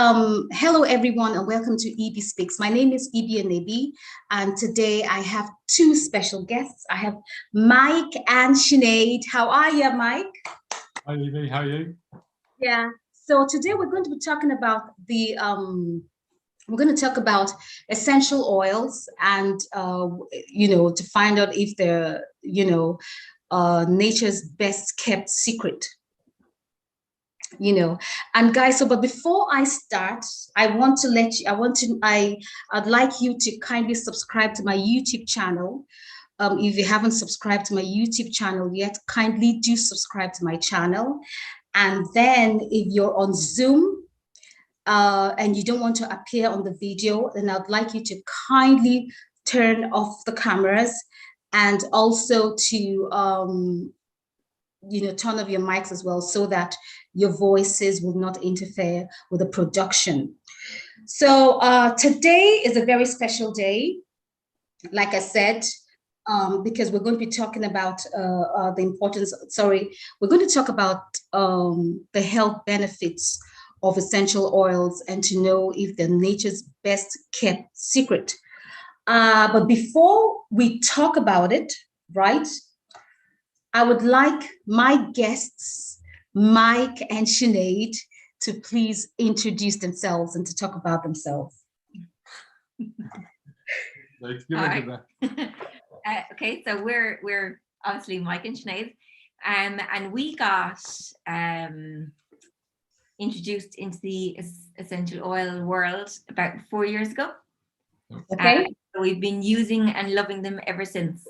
Hello, everyone, and welcome to EB Speaks. My name is Ibi Anebi, and today I have two special guests. I have Mike and Sinead. How are you, Mike? Hi, Ibi. How are you? Yeah. So today we're going to be talking about essential oils and to find out if they're nature's best kept secret. And guys, but before I start, I'd like you to kindly subscribe to my YouTube channel. If you haven't subscribed to my YouTube channel yet, kindly do subscribe to my channel. And then if you're on Zoom and you don't want to appear on the video, then I'd like you to kindly turn off the cameras and also to turn off your mics as well, so that your voices will not interfere with the production. So today is a very special day, like I said, because we're going to be talking about we're going to talk about the health benefits of essential oils and to know if they're nature's best kept secret. But before we talk about it, right, I would like my guests, Mike and Sinead, to please introduce themselves and to talk about themselves. Okay, so we're obviously Mike and Sinead, and we got introduced into the essential oil world about 4 years ago. Okay. So we've been using and loving them ever since.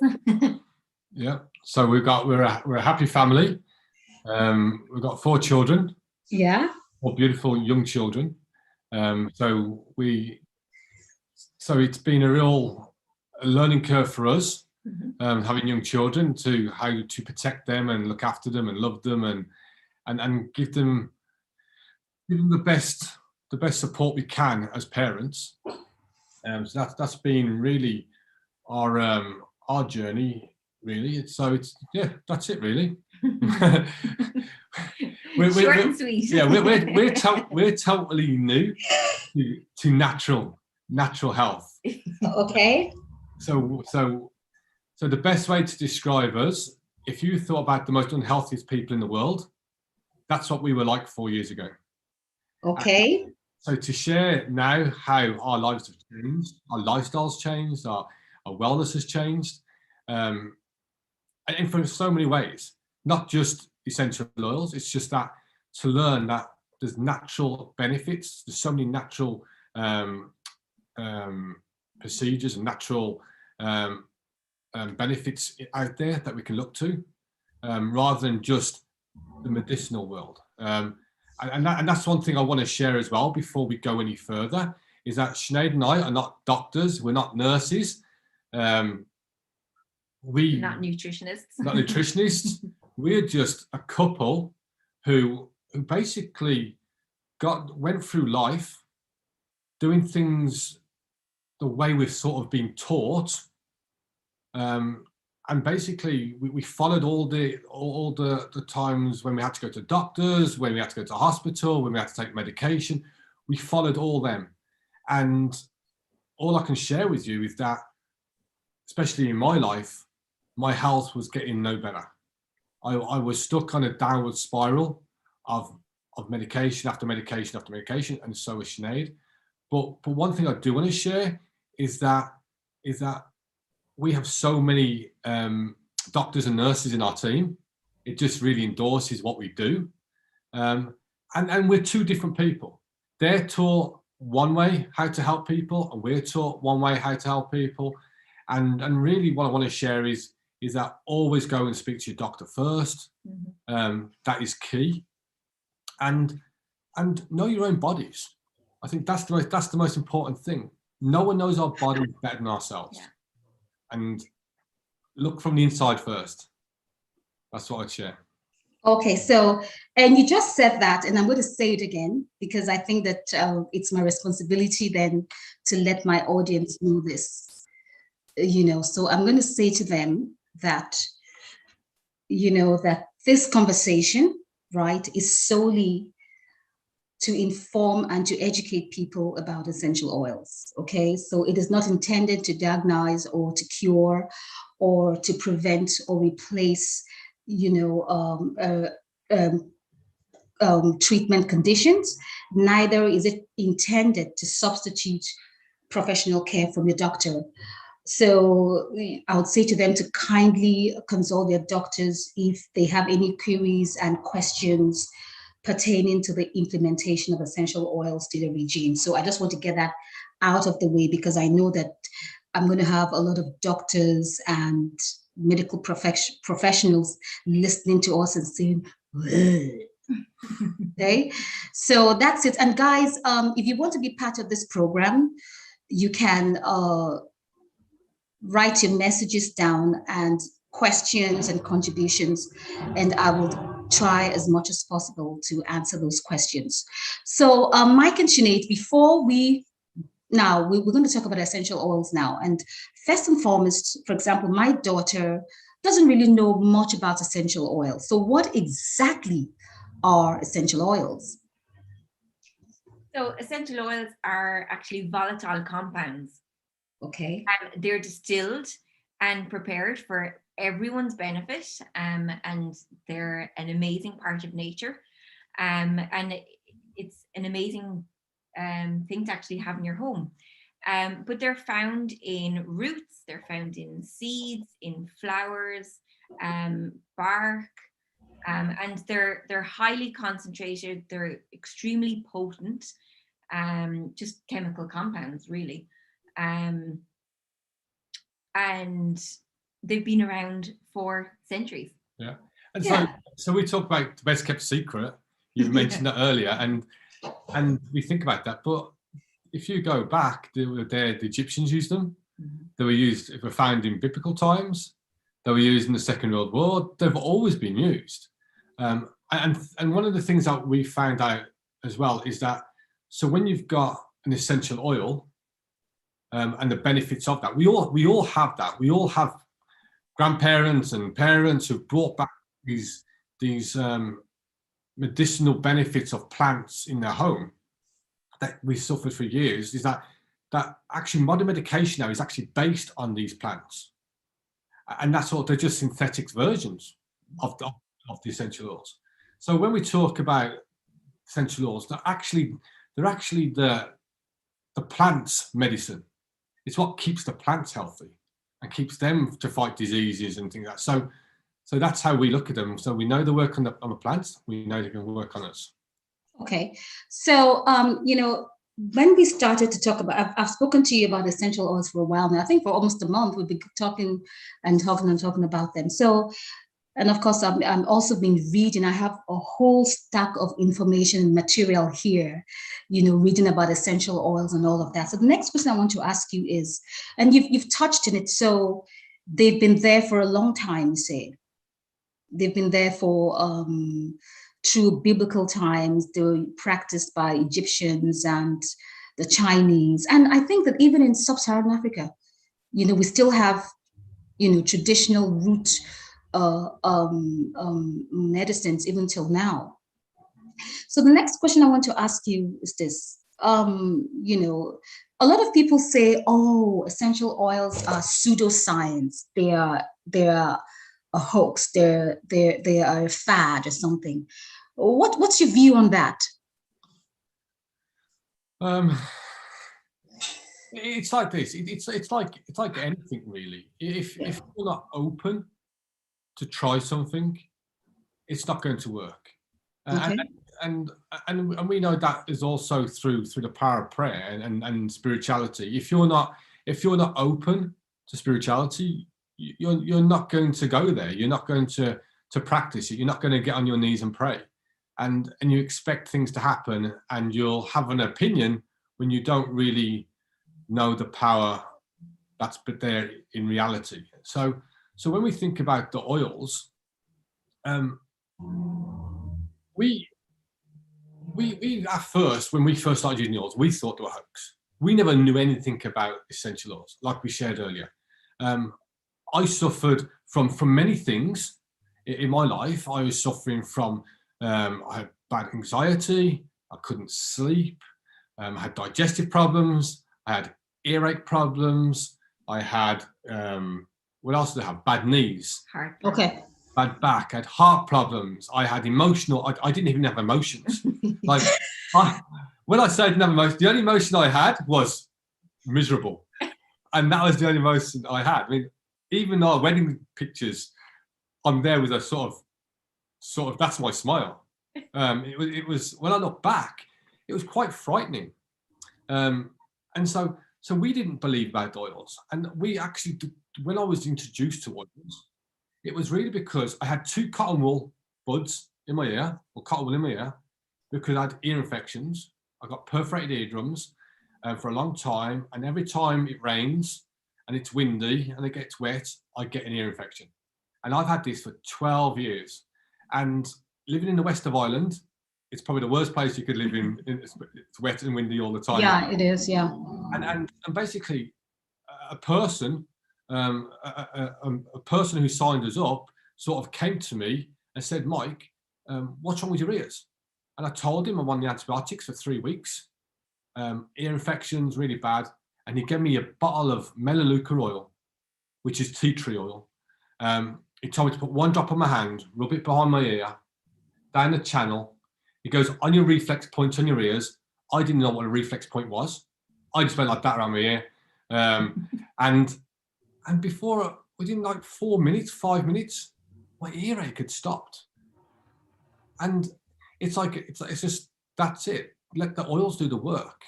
Yeah. So we're a happy family. We've got 4 children. Yeah. 4 beautiful young children. So it's been a real learning curve for us, having young children, to how to protect them and look after them and love them and give them the best support we can as parents. So that's been really our journey. Really, that's it. Really, short and sweet. Yeah, we're totally new to natural health. Okay. So the best way to describe us, if you thought about the most unhealthiest people in the world, that's what we were like 4 years ago. Okay. So to share now how our lives have changed, our lifestyles changed, our wellness has changed. And for so many ways, not just essential oils, it's just that to learn that there's natural benefits, there's so many natural procedures and natural benefits out there that we can look to, rather than just the medicinal world. And that's one thing I want to share as well before we go any further, is that Sinead and I are not doctors, we're not nurses. We're not nutritionists. We're just a couple who basically went through life doing things the way we've sort of been taught, and basically we followed all the times when we had to go to doctors, when we had to go to hospital, when we had to take medication. We followed all them, and all I can share with you is that, especially in my life, my health was getting no better. I was stuck on a downward spiral of medication after medication after medication, and so was Sinead. But one thing I do want to share is that we have so many doctors and nurses in our team. It just really endorses what we do. And we're 2 different people. They're taught one way how to help people, and we're taught one way how to help people. And really what I want to share is that always go and speak to your doctor first. That is key. And know your own bodies. I think that's the most important thing. No one knows our bodies better than ourselves. Yeah. And look from the inside first. That's what I'd share. Okay, so, and you just said that, and I'm going to say it again, because I think that it's my responsibility then to let my audience know this. So I'm going to say to them that, that this conversation, right, is solely to inform and to educate people about essential oils. Okay, so it is not intended to diagnose or to cure or to prevent or replace, treatment conditions. Neither is it intended to substitute professional care from your doctor. So I would say to them to kindly consult their doctors if they have any queries and questions pertaining to the implementation of essential oils to the regime. So I just want to get that out of the way, because I know that I'm going to have a lot of doctors and medical professionals listening to us and saying, okay, so that's it. And guys, if you want to be part of this program, you can write your messages down and questions and contributions, and I will try as much as possible to answer those questions. So Mike and Sinead, before we're going to talk about essential oils now. And first and foremost, for example, my daughter doesn't really know much about essential oils. So what exactly are essential oils? So essential oils are actually volatile compounds. Okay. And they're distilled and prepared for everyone's benefit, and they're an amazing part of nature. And it's an amazing thing to actually have in your home. But they're found in roots, they're found in seeds, in flowers, bark, and they're highly concentrated. They're extremely potent, just chemical compounds, really. And they've been around for centuries. Yeah. And so we talk about the best kept secret. You mentioned that earlier, and we think about that. But if you go back, the Egyptians used them. They were found in biblical times. They were used in the Second World War. They've always been used. And one of the things that we found out as well is that, so when you've got an essential oil, and the benefits of that, we all have that. We all have grandparents and parents who've brought back these medicinal benefits of plants in their home that we suffered for years. Is that actually modern medication now is actually based on these plants, and that's all. They're just synthetic versions of the essential oils. So when we talk about essential oils, they're actually the plant's medicine. It's what keeps the plants healthy and keeps them to fight diseases and things like that. So that's how we look at them. So we know they work on the plants. We know they can work on us. Okay. So, when we started to talk about, I've spoken to you about essential oils for a while now. I think for almost a month, we've been talking about them. So, and of course, I'm also been reading. I have a whole stack of information and material here, reading about essential oils and all of that. So the next question I want to ask you is, and you've touched on it. So they've been there for a long time, you say. They've been there for through biblical times. They were practiced by Egyptians and the Chinese. And I think that even in sub-Saharan Africa, we still have, traditional root medicines even till now. So the next question I want to ask you is this. A lot of people say, oh, essential oils are pseudoscience. They are a hoax. They are a fad or something. What's your view on that? It's like this. It's like anything really. If you're not open to try something, it's not going to work. Okay. And we know that is also through the power of prayer and spirituality. If you're not open to spirituality, you're not going to go there. You're not going to practice it. You're not going to get on your knees and pray, and you expect things to happen, and you'll have an opinion when you don't really know the power that's there in reality. So when we think about the oils, we at first, when we first started using oils, we thought they were hoax. We never knew anything about essential oils, like we shared earlier. I suffered from many things in my life. I was suffering from I had bad anxiety, I couldn't sleep. I had digestive problems. I had earache problems. I had, what else did I have? Bad knees. Heartburn. Okay. Bad back. I had heart problems. I had emotional, I didn't even have emotions. Like, when I say I didn't have emotions, the only emotion I had was miserable. And that was the only emotion I had. I mean, even our wedding pictures, I'm there with a sort of, that's my smile. It was, when I look back, it was quite frightening. And so we didn't believe about oils. And we actually, when I was introduced to oils, it was really because I had 2 cotton wool buds in my ear, or cotton wool in my ear, because I had ear infections. I got perforated eardrums for a long time. And every time it rains and it's windy and it gets wet, I get an ear infection. And I've had this for 12 years. And living in the west of Ireland, it's probably the worst place you could live in. It's wet and windy all the time. Yeah, it is. Yeah. And basically, a person who signed us up sort of came to me and said, Mike, what's wrong with your ears? And I told him I'm on the antibiotics for 3 weeks. Ear infections, really bad. And he gave me a bottle of melaleuca oil, which is tea tree oil. He told me to put 1 drop on my hand, rub it behind my ear, down the channel. He goes, on your reflex points on your ears. I didn't know what a reflex point was. I just went like that around my ear. And before, within like 4 minutes, 5 minutes, my earache had stopped. And it's just, that's it. Let the oils do the work.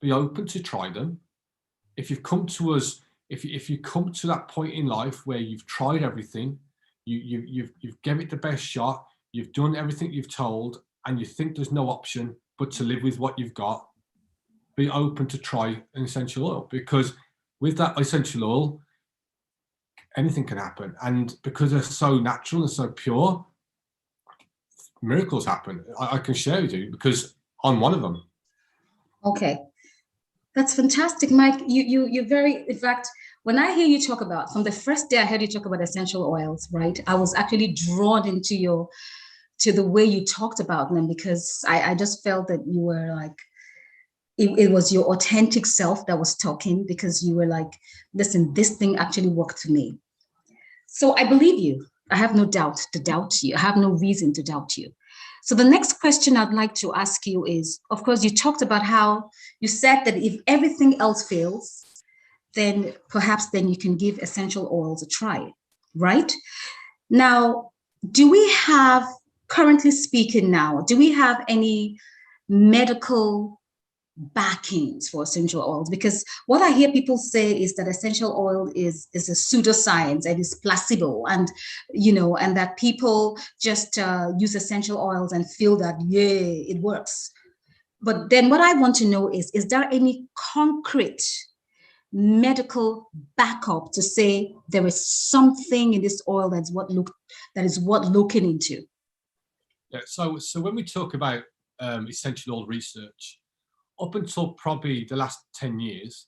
Be open to try them. If you've come to us, if you come to that point in life where you've tried everything, you've given it the best shot, you've done everything you've told, and you think there's no option but to live with what you've got, be open to try an essential oil, because with that essential oil, anything can happen. And because they're so natural and so pure, miracles happen. I can share with you because I'm one of them. Okay. That's fantastic, Mike. You're very, in fact, when I hear you talk about, from the first day I heard you talk about essential oils, right? I was actually drawn into the way you talked about them, because I just felt that you were like, it was your authentic self that was talking, because you were like, listen, this thing actually worked for me. So I believe you. I have no doubt to doubt you. I have no reason to doubt you. So the next question I'd like to ask you is, of course, you talked about how you said that if everything else fails, then perhaps then you can give essential oils a try, right? Now, do we have, currently speaking now, do we have any medical backings for essential oils? Because what I hear people say is that essential oil is a pseudoscience and is placebo, and and that people just use essential oils and feel that it works. But then what I want to know is there any concrete medical backup to say there is something in this oil that is worth looking into? Yeah, so when we talk about essential oil research, up until probably the last 10 years,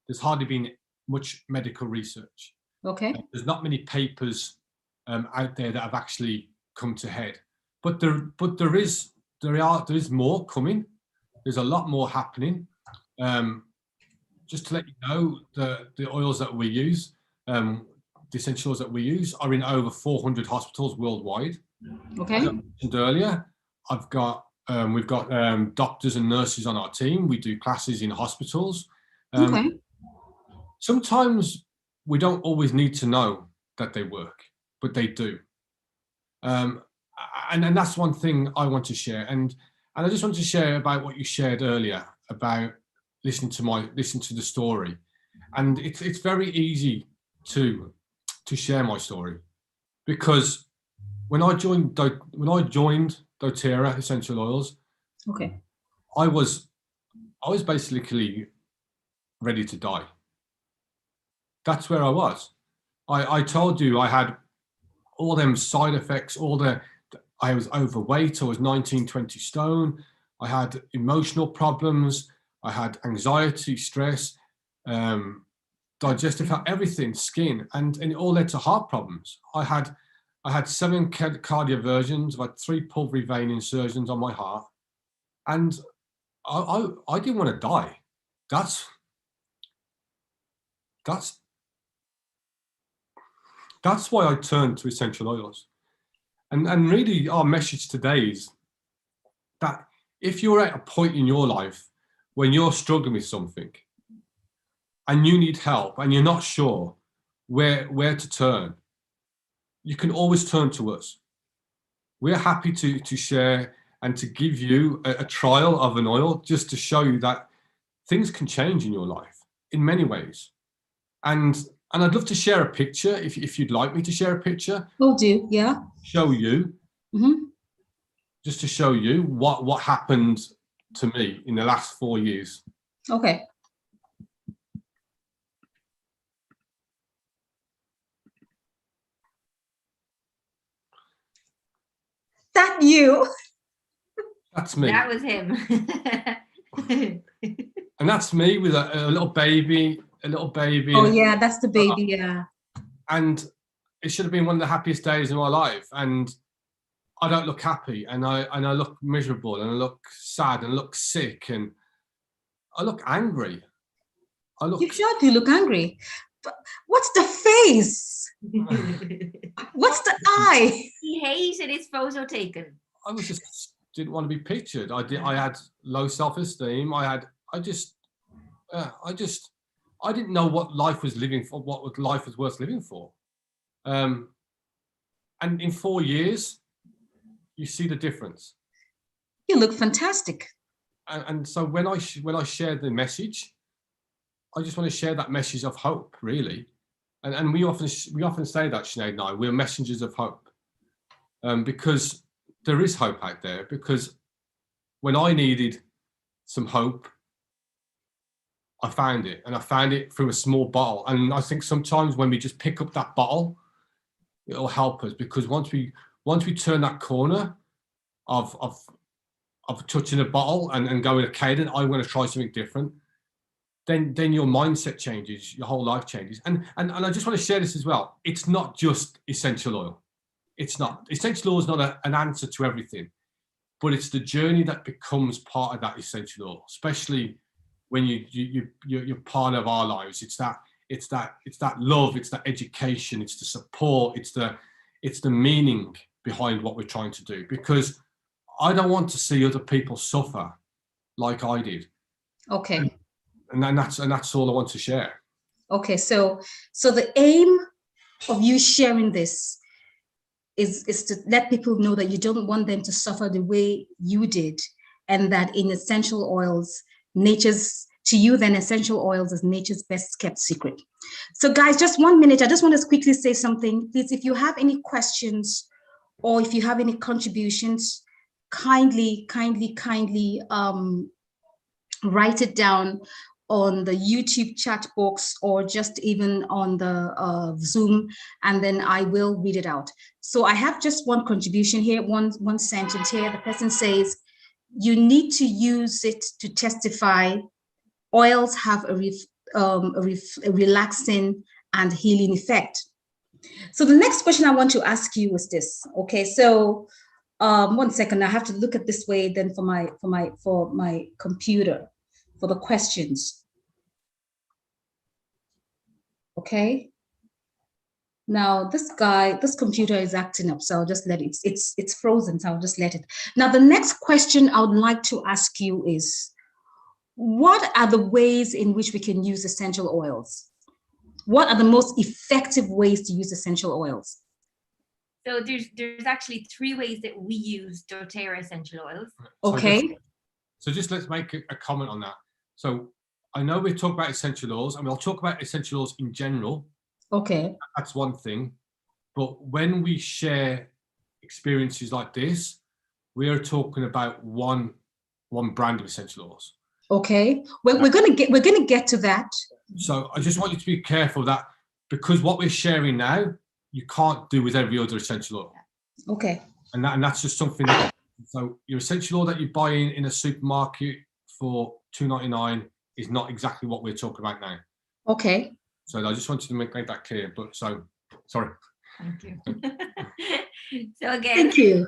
there's hardly been much medical research. Okay. There's not many papers out there that have actually come to head. But there is more coming. There's a lot more happening. Just to let you know, the oils that we use, the essential oils that we use, are in over 400 hospitals worldwide. Okay. As I mentioned earlier, we've got doctors and nurses on our team. We do classes in hospitals. Okay. Sometimes we don't always need to know that they work, but they do. And that's one thing I want to share. And I just want to share about what you shared earlier about listen to the story. And it's very easy to share my story, because when I joined doTERRA Essential Oils, Okay. I was basically ready to die. That's where I was. I told you I had all them side effects, I was overweight, I was 19, 20 stone, I had emotional problems, I had anxiety, stress, digestive health, everything, skin, and it all led to heart problems. I had 7 cardioversions, I had 3 pulmonary vein insertions on my heart. And I didn't want to die. That's why I turned to essential oils. And really our message today is that if you're at a point in your life when you're struggling with something and you need help and you're not sure where to turn, you can always turn to us. We're happy to share and to give you a trial of an oil just to show you that things can change in your life in many ways. And I'd love to share a picture if you'd like me to share a picture. Will do, yeah. Show you, just to show you what happened to me in the last 4 years. Okay. That you? That's me. That was him. And that's me with a little baby, Oh yeah, that's the baby, yeah. And it should have been one of the happiest days in my life. And I don't look happy, and I look miserable, and I look sad, and I look sick, and I look angry. You sure do look angry. But what's the face? What's the eye? He hated his photo taken. I was just didn't want to be pictured. I had low self-esteem. I didn't know what life was living for, what life was worth living for. And in 4 years, you see the difference. You look fantastic. And so when I share the message, I just want to share that message of hope, really. And we often say that, Sinead and I, we're messengers of hope, because there is hope out there. Because when I needed some hope, I found it, and I found it through a small bottle. And I think sometimes when we just pick up that bottle, it'll help us, because once we turn that corner of touching a bottle and going, okay, then I want to try something different, then your mindset changes, your whole life changes. And I just want to share this as well. It's not just essential oil. It's not. Essential oil is not an answer to everything, but it's the journey that becomes part of that essential oil, especially when you're part of our lives. It's that love, it's that education, it's the support, it's the meaning behind what we're trying to do. Because I don't want to see other people suffer like I did. Okay. And that's all I want to share. Okay, so the aim of you sharing this is to let people know that you don't want them to suffer the way you did, and that in essential oils, essential oils is nature's best kept secret. So guys, just 1 minute. I just want to quickly say something. Please, if you have any questions or if you have any contributions, kindly write it down on the YouTube chat box, or just even on the Zoom, and then I will read it out. So I have just one contribution here, one sentence here. The person says, you need to use it to testify. Oils have a relaxing and healing effect. So the next question I want to ask you is this. Okay, so 1 second, I have to look at this way then for my computer for the questions. Okay. Now this computer is acting up, so I'll just let it. It's frozen, so I'll just let it. Now the next question I would like to ask you is, what are the ways in which we can use essential oils? What are the most effective ways to use essential oils? So there's actually 3 ways that we use doTERRA essential oils. Okay. So just let's make a comment on that. So I know we talk about essential oils, and we'll talk about essential oils in general. Okay. That's one thing. But when we share experiences like this, we are talking about one brand of essential oils. Okay. Well, we're gonna get to that. So I just want you to be careful that, because what we're sharing now, you can't do with every other essential oil. Okay. And that's just something that, so your essential oil that you buy in a supermarket for $2.99 is not exactly what we're talking about now. Okay. So I just wanted to make that clear. But so, sorry. Thank you. So again. Thank you.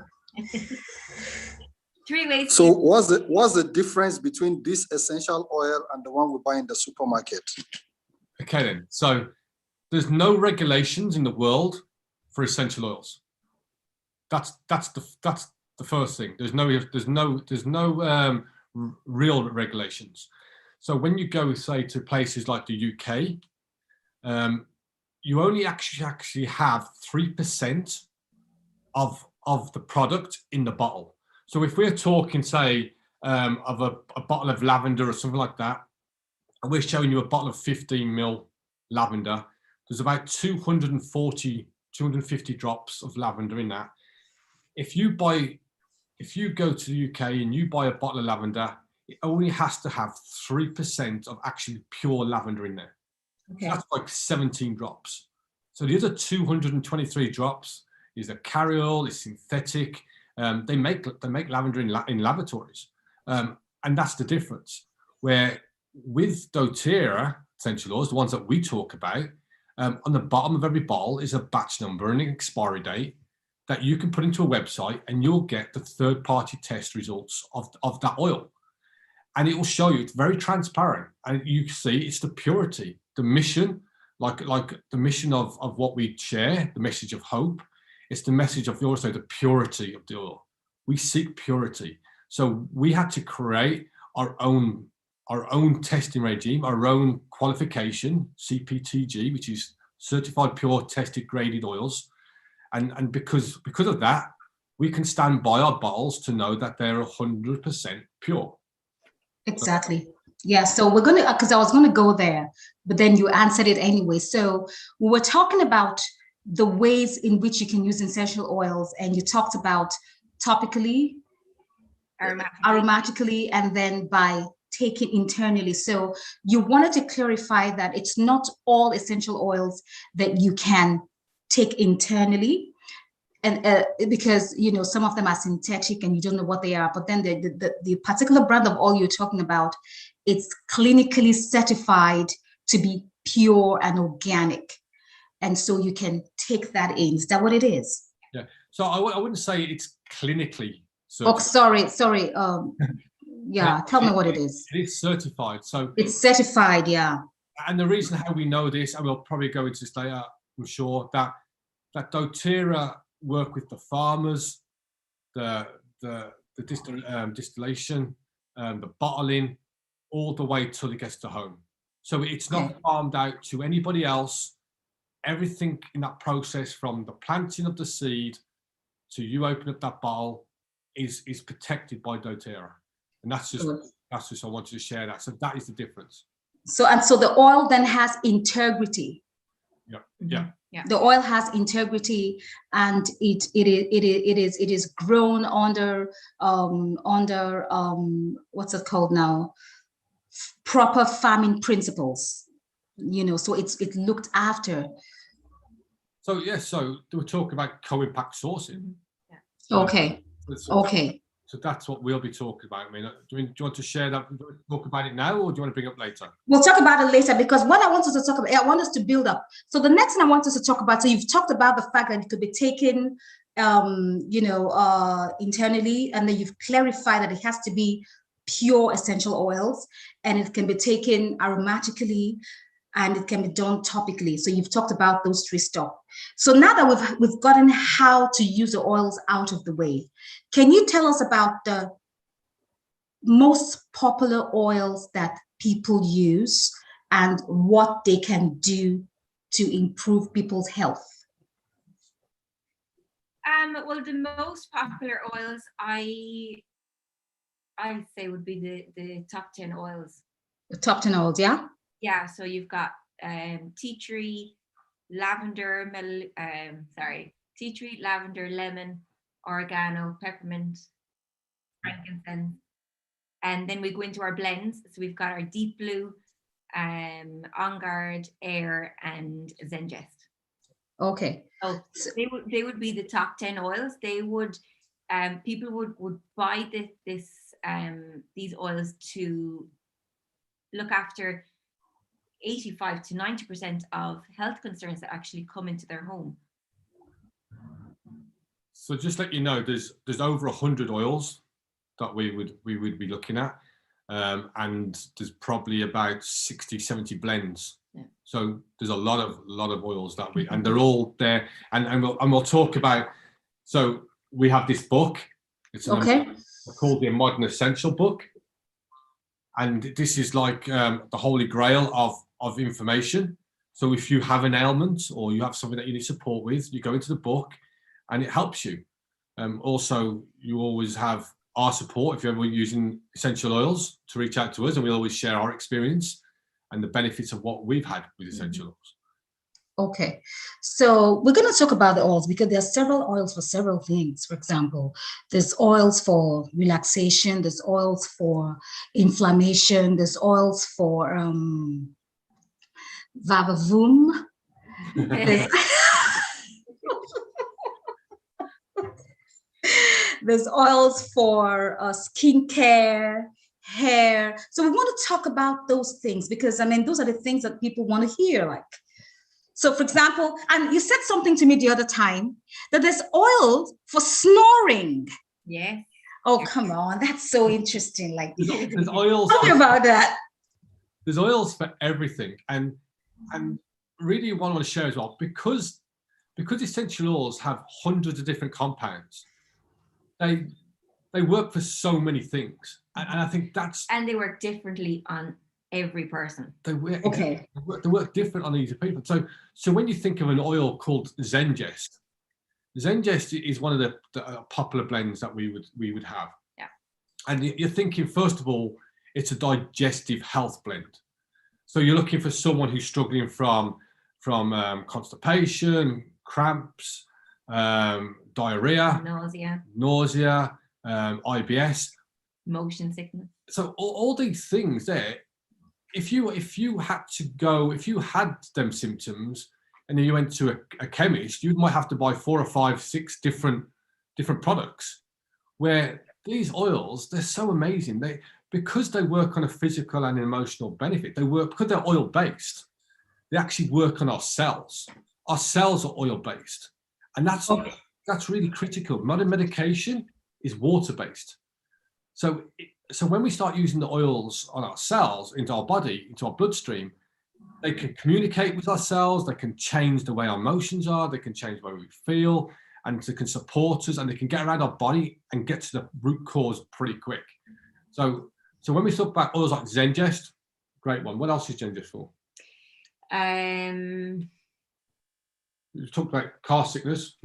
3 ways. So what's the difference between this essential oil and the one we buy in the supermarket? Okay then. So there's no regulations in the world for essential oils. That's the first thing. There's no real regulations. So when you go, say, to places like the UK, you only actually have 3% of the product in the bottle. So if we're talking, say, of a bottle of lavender or something like that, and we're showing you a bottle of 15 ml lavender, there's about 250 drops of lavender in that. If you go to the UK and you buy a bottle of lavender, it only has to have 3% of actually pure lavender in there. Okay. So that's like 17 drops. So the other 223 drops is a carriol, it's synthetic. They make lavender in laboratories, and that's the difference. Where with doTERRA essential oils, the ones that we talk about, on the bottom of every bottle is a batch number and an expiry date that you can put into a website, and you'll get the third-party test results of that oil, and it will show you. It's very transparent, and you see it's the purity, the mission, like the mission of what we share, the message of hope. It's the message of also the purity of the oil. We seek purity. So we had to create our own testing regime, our own qualification, CPTG, which is certified pure tested graded oils. And because of that, we can stand by our bottles to know that they're 100% pure. Exactly. Yeah, so we're going to, because I was going to go there, but then you answered it anyway. So we were talking about the ways in which you can use essential oils, and you talked about topically, aromatically, and then by taking internally. So you wanted to clarify that it's not all essential oils that you can take internally, and because some of them are synthetic and you don't know what they are. But then the particular brand of oil you're talking about, it's clinically certified to be pure and organic. And so you can take that in. Is that what it is? Yeah. So I wouldn't say it's clinically certified. Oh, sorry. Yeah, tell me what it is. It is certified. So it's certified, yeah. And the reason how we know this, and we'll probably go into this later, I'm sure, that doTERRA work with the farmers, the distillation, the bottling, all the way till it gets to home. So it's not farmed out to anybody else. Everything in that process, from the planting of the seed to you open up that bottle, is protected by doTERRA, and that's just I wanted to share that. So that is the difference. So the oil then has integrity. Yeah. The oil has integrity, and it is grown under what's it called now? Proper farming principles. So it's looked after. So so we're talking about co-impact sourcing. Okay. So that's what we'll be talking about. I mean, do you want to share that? Talk about it now, or do you want to bring it up later? We'll talk about it later, because what I want us to talk about, I want us to build up. So the next thing I want us to talk about, so you've talked about the fact that it could be taken, internally, and then you've clarified that it has to be pure essential oils, and it can be taken aromatically, and it can be done topically. So you've talked about those three stuff. So now that we've gotten how to use the oils out of the way, can you tell us about the most popular oils that people use and what they can do to improve people's health? Well, the most popular oils I'd say would be the top 10 oils. The top 10 oils, yeah? Yeah, so you've got tea tree, lavender, tea tree, lavender, lemon, oregano, peppermint, frankincense. And then we go into our blends. So we've got our deep blue, On Guard, Air, and Zengest. Okay. So they would be the top 10 oils. They would people would buy these oils to look after 85 to 90% of health concerns that actually come into their home. So just let you know, there's over 100 oils that we would be looking at, and there's probably about 60-70 blends. Yeah. So there's a lot of oils that we, and they're all there, and we'll talk about. So we have this book. It's called the Modern Essential Book, and this is like the holy grail of information. So if you have an ailment or you have something that you need support with, you go into the book, and it helps you. Also, you always have our support if you're ever using essential oils to reach out to us, and we always share our experience and the benefits of what we've had with essential oils. Okay, so we're going to talk about the oils because there are several oils for several things. For example, there's oils for relaxation, there's oils for inflammation, there's oils for vavavoom. There's oils for skincare, hair. So we want to talk about those things because, I mean, those are the things that people want to hear. Like, so for example, and you said something to me the other time that there's oil for snoring. Yeah. Oh, come on. That's so interesting. Like, there's oils. Talk about that. There's oils for everything. And really what I want to share as well, because essential oils have hundreds of different compounds, they work for so many things. And I think that's... And they work differently on every person. They work different on each people. So when you think of an oil called Zengest is one of the popular blends that we would have. Yeah. And you're thinking, first of all, it's a digestive health blend. So you're looking for someone who's struggling from constipation, cramps, diarrhea, nausea, IBS, motion sickness. So all these things there, if you had them symptoms and then you went to a chemist, you might have to buy 4 or 5, 6 different products. Where these oils, they're so amazing. Because they work on a physical and emotional benefit, because they're oil based, they actually work on our cells. Our cells are oil based, and that's really critical. Modern medication is water based. So when we start using the oils on our cells, into our body, into our bloodstream, they can communicate with our cells, they can change the way our emotions are, they can change the way we feel, and they can support us, and they can get around our body and get to the root cause pretty quick. So when we talk about oils like Zengest, great one. What else is Zengest for? You talked about car sickness.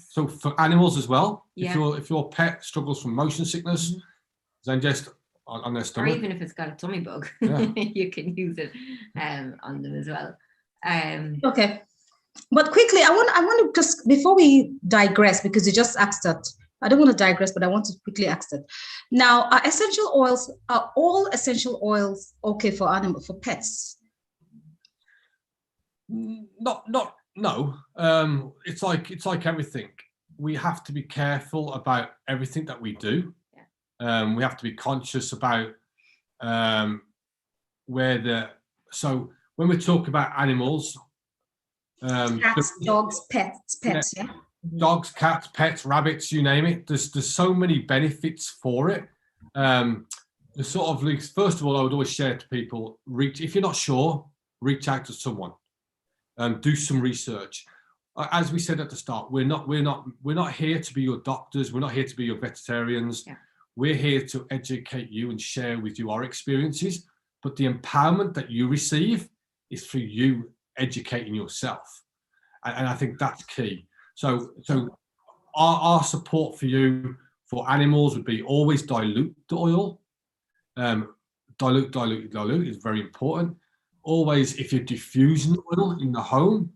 So for animals as well, yeah. If your pet struggles from motion sickness, Zengest on their stomach. Or even if it's got a tummy bug, yeah. You can use it on them as well. Okay, but quickly, I want to just, before we digress, because you just asked that, I don't want to digress, but I want to quickly ask that. Now, are all essential oils okay for pets? No. It's like everything. We have to be careful about everything that we do. Yeah. We have to be conscious about so when we talk about animals, cats, dogs, pets, yeah. Dogs, cats, pets, rabbits, you name it. There's so many benefits for it. The sort of, first of all, I would always share to people, if you're not sure, reach out to someone. Do some research. As we said at the start, we're not here to be your doctors. We're not here to be your veterinarians. Yeah. We're here to educate you and share with you our experiences. But the empowerment that you receive is through you educating yourself, and I think that's key. So our support for you for animals would be always dilute the oil. Dilute is very important. Always, if you're diffusing oil in the home,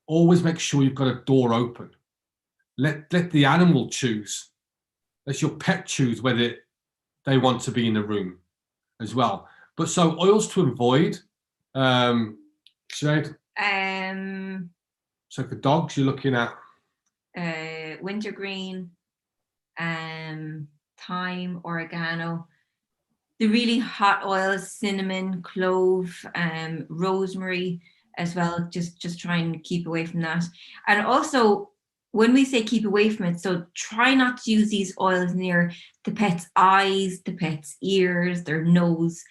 always make sure you've got a door open. Let the animal choose. Let your pet choose whether they want to be in the room as well. But so oils to avoid, Sinead? So for dogs, you're looking at wintergreen, thyme, oregano. The really hot oils, cinnamon, clove, rosemary as well. Just try and keep away from that. And also when we say keep away from it, so try not to use these oils near the pet's eyes, the pet's ears, their nose,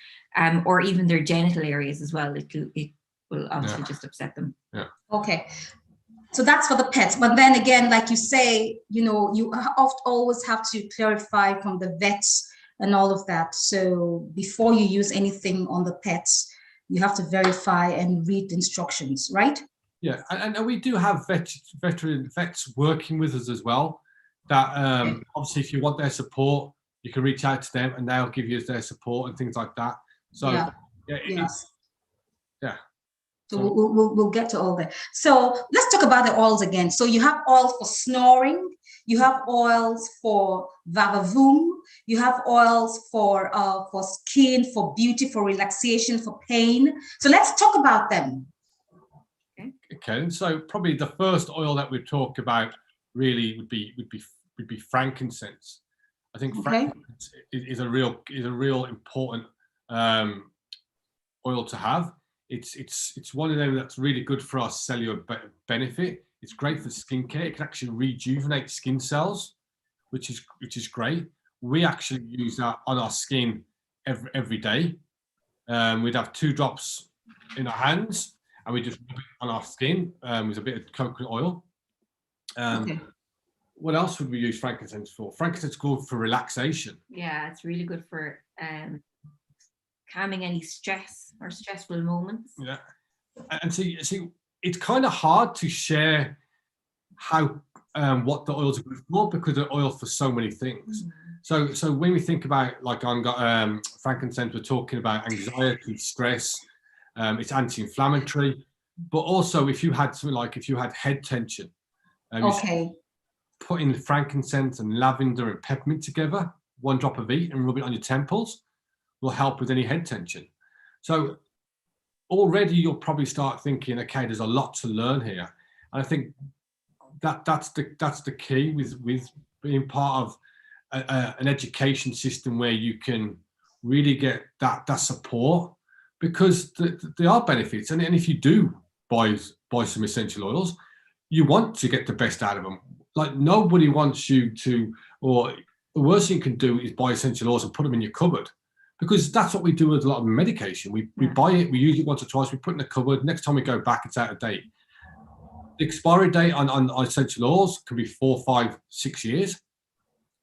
or even their genital areas as well. It will obviously just upset them. Yeah. Okay. So that's for the pets. But then again, like you say, you know, you always have to clarify from the vets and all of that. So before you use anything on the pets, you have to verify and read the instructions, right? Yeah, and we do have vets working with us as well. That obviously, if you want their support, you can reach out to them, and they'll give you their support and things like that. So Yeah. yes. So we'll get to all that. So let's talk about the oils again. So you have oils for snoring, you have oils for vavavoom, you have oils for skin, for beauty, for relaxation, for pain. So let's talk about them. Okay, and so probably the first oil that we'd talk about really would be frankincense. I think frankincense is a real important oil to have. It's one of them that's really good for our cellular benefit. It's great for skincare. It can actually rejuvenate skin cells, which is great. We actually use that on our skin every day. We'd have 2 drops in our hands, and we just rub it on our skin with a bit of coconut oil. What else would we use frankincense for? Frankincense is good for relaxation. Yeah, it's really good for calming any stress or stressful moments. Yeah, and see, it's kind of hard to share how what the oils are good for, because they're oil for so many things. Mm-hmm. So when we think about, like, on frankincense, we're talking about anxiety, stress. It's anti-inflammatory, but also if you had something like, if you had head tension, putting frankincense and lavender and peppermint together, 1 drop of each, and rub it on your temples, will help with any head tension. So already you'll probably start thinking, okay, there's a lot to learn here. And I think that's the key with being part of an education system where you can really get that support, because there are benefits. And if you do buy some essential oils, you want to get the best out of them. Like, nobody wants you to, or the worst thing you can do is buy essential oils and put them in your cupboard, because that's what we do with a lot of medication. We buy it, we use it once or twice, we put it in the cupboard. Next time we go back, it's out of date. The expiry date on essential oils can be 4, 5, 6 years,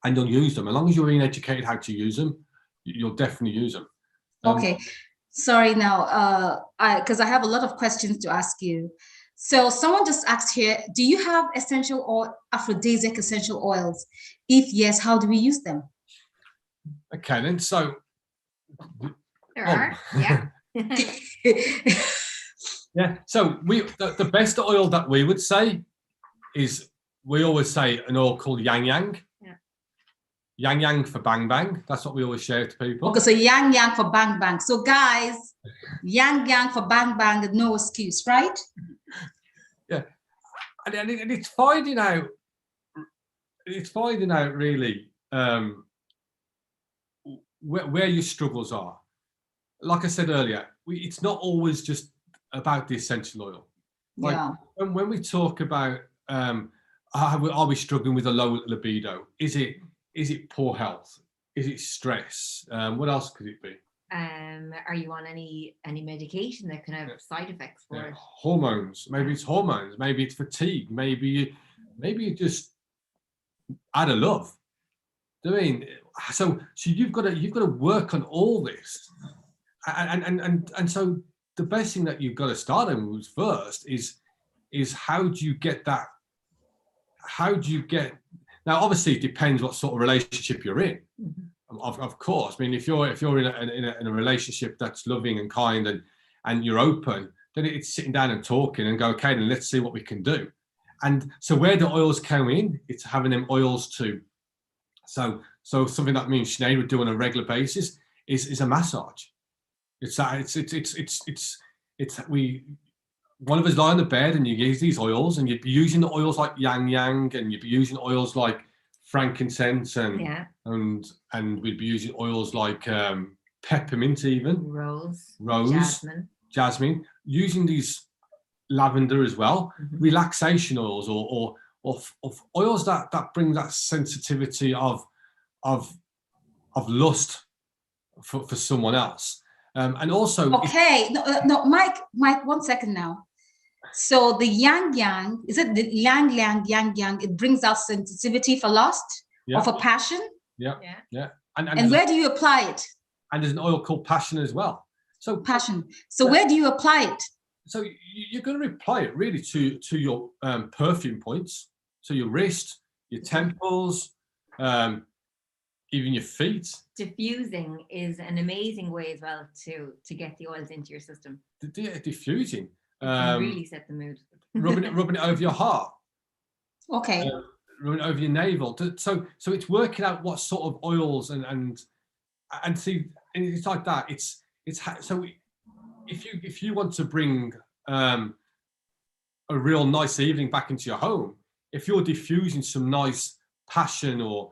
and you'll use them. As long as you're being educated how to use them, you'll definitely use them. Okay. Sorry now, because I have a lot of questions to ask you. So someone just asked here, do you have essential or aphrodisiac essential oils? If yes, how do we use them? Okay, then. So there are, yeah. Yeah. So the best oil that we would say is, we always say an oil called Yang Yang. Yeah. Yang Yang for bang bang. That's what we always share to people. Okay, so Yang Yang for bang bang. So guys, Yang Yang for bang bang, no excuse, right? Yeah, and it's finding out really where your struggles are. Like I said earlier, it's not always just about the essential oil. Like, when we talk about are we struggling with a low libido? Is it poor health? Is it stress? What else could it be? Are you on any medication that can have side effects for it? Hormones. Maybe it's hormones. Maybe it's fatigue. Maybe you just out of love. So you've got to work on all this, and so the best thing that you've got to start with first is how do you get that? How do you get? Now, obviously, it depends what sort of relationship you're in. Mm-hmm. Of course, I mean, if you're in a relationship that's loving and kind and you're open, then it's sitting down and talking and go, okay, then let's see what we can do. And so where the oils come in, it's having them oils too. So something that me and Sinead would do on a regular basis is a massage. One of us lie on the bed and you use these oils, and you'd be using the oils like Yang Yang, and you'd be using oils like frankincense, and we'd be using oils like peppermint, even rose, jasmine, using these lavender as well, relaxation oils, or of oils that bring that sensitivity of lust for someone else. And also, okay, no, Mike, 1 second now. So the yang, is it the yang, it brings out sensitivity for lust or for passion? Yeah. And where do you apply it? And there's an oil called passion as well. So passion. So where do you apply it? So you're going to apply it really to your perfume points. So your wrist, your temples, even your feet. Diffusing is an amazing way as well to get the oils into your system. Diffusing. Really set the mood. rubbing it over your heart. Okay. Rubbing it over your navel. So it's working out what sort of oils and see, and it's like that. So if you want to bring a real nice evening back into your home, if you're diffusing some nice passion or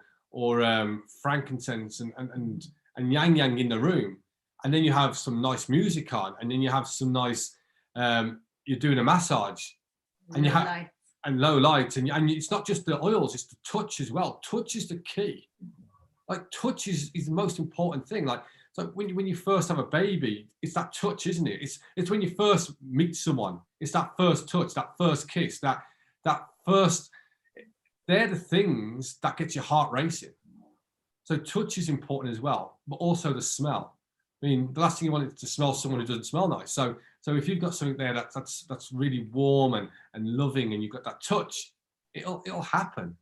frankincense and yang in the room, and then you have some nice music on, and then you have some nice you're doing a massage, and you have low lights, and it's not just the oils, it's the touch as well. Touch is the key. Like touch is the most important thing. Like so when you first have a baby, it's that touch, isn't it? It's when you first meet someone, it's that first touch, that first kiss, that first. They're the things that get your heart racing. So touch is important as well, but also the smell. I mean, the last thing you want is to smell someone who doesn't smell nice. So if you've got something there that's really warm and loving, and you've got that touch, it'll happen.